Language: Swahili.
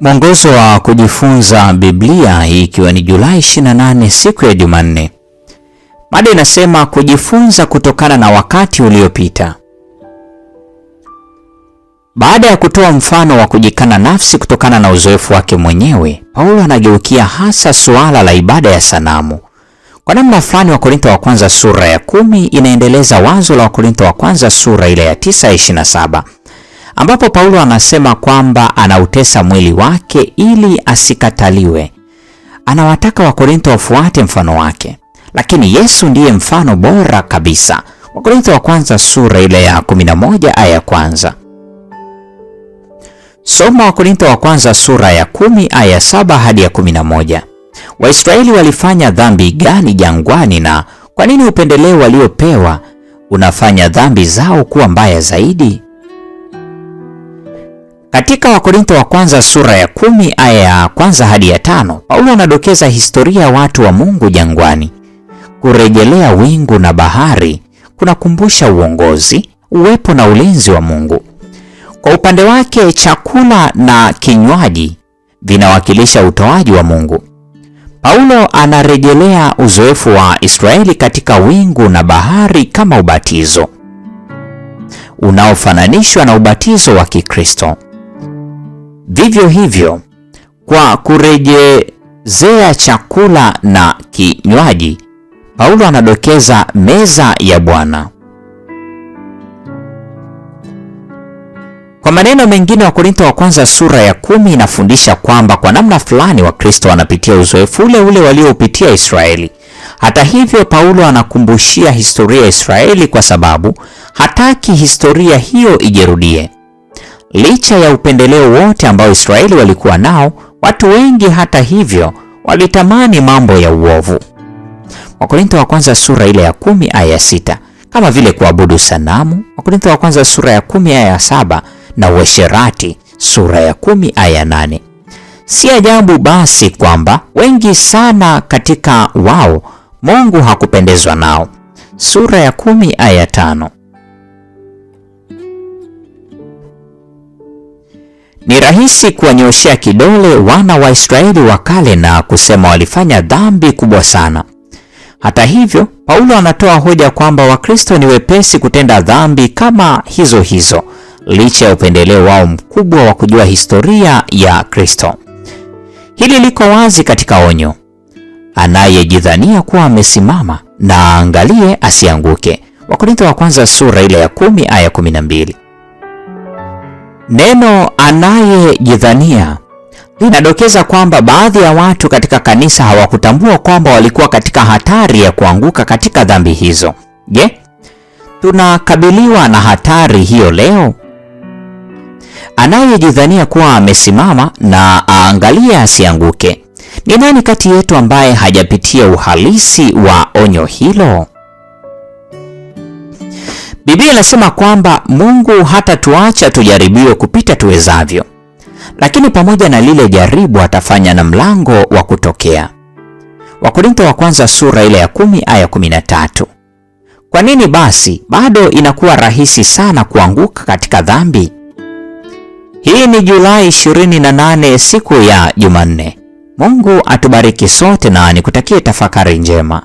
Mwongozo wa kujifunza Biblia, hii ikiwa ni Julai 28 siku ya Jumanne. Mada inasema kujifunza kutokana na wakati uliopita. Baada ya kutoa mfano wa kujikana nafsi kutokana na uzoefu wake mwenyewe, Paulo anageukia hasa suala la ibada ya sanamu. Kwa namna fulani Wakorintho wa kwanza sura ya 10 inaendeleza wazo la Wakorintho wa kwanza sura ile ya 9:27. Ambapo Paulo anasema kwamba anautesa mwili wake ili asikataliwe. Anawataka Wakorintho wafuate mfano wake, lakini Yesu ndiye mfano bora kabisa. Wakorintho wa kwanza sura ile ya 11 aya ya kwanza. Soma Wakorintho wa kwanza sura ya 10 aya 7 hadi ya 11. Waisraeli walifanya dhambi gani jangwani, na kwa nini upendeleo waliopewa unafanya dhambi zao kuwa mbaya zaidi? Katika Wakorintho wa kwanza sura ya 10 aya ya kwanza hadi ya 5, Paulo anadokeza historia ya watu wa Mungu jangwani. Kurejelea wingu na bahari kunakumbusha uongozi, uwepo na ulinzi wa Mungu. Kwa upande wake, chakula na kinywaji vinawakilisha utoaji wa Mungu. Paulo anarejelea uzoefu wa Israeli katika wingu na bahari kama ubatizo unaofananishwa na ubatizo wa Kikristo. Vivyo hivyo, kwa kurejezea chakula na kinywaji, Paulo anadokeza meza ya Bwana. Kwa maneno mengine, Wakorintho wa kwanza sura ya 10 inafundisha kwamba kwa namna fulani Wakristo wanapitia uzoefu ule ule walioupitia Israeli. Hata hivyo, Paulo anakumbushia historia ya Israeli kwa sababu hataki historia hiyo ijirudie. Licha ya upendeleo wote ambao Israeli walikuwa nao, watu wengi hata hivyo walitamani mambo ya uovu. Wakorintho wa kwanza sura ile ya 10 aya 6, kama vile kuabudu sanamu. Wakorintho wa kwanza sura ya 10 aya 7 na uasherati sura ya 10 aya 8. Si ajabu basi kwamba wengi sana katika wao Mungu hakupendezwa nao. Sura ya 10 aya 5. Ni rahisi kuwanyoshea kidole wana wa Israeli wa kale na kusema walifanya dhambi kubwa sana. Hata hivyo, Paulo anatoa hoja kwamba Wakristo ni wepesi kutenda dhambi kama hizo hizo, licha ya upendeleo wao mkubwa wa kujua historia ya Kristo. Hili liko wazi katika onyo: anayejidhania kuwa amesimama na aangalie asianguke. Wakorintho wa kwanza sura ile ya 10 aya 12. Neno anayejidhania linadokeza kwamba baadhi ya watu katika kanisa hawakutambua kwamba walikuwa katika hatari ya kuanguka katika dhambi hizo. Je, tunakabiliwa na hatari hiyo leo? Anayejidhania kuwa amesimama na aangalie asianguke. Ni nani kati yetu ambaye hajapitia uhalisi wa onyo hilo? Biblia inasema kwamba Mungu hatatuacha tujaribiwe kupita tuwezavyo, lakini pamoja na lile jaribu atafanya na mlango wa kutokea. Wakorintho wa kwanza sura ile ya 10 aya 13. Kwa nini basi bado inakuwa rahisi sana kuanguka katika dhambi? Hii ni Julai 28 siku ya Jumanne. Mungu atubariki sote na nikutakie tafakari njema.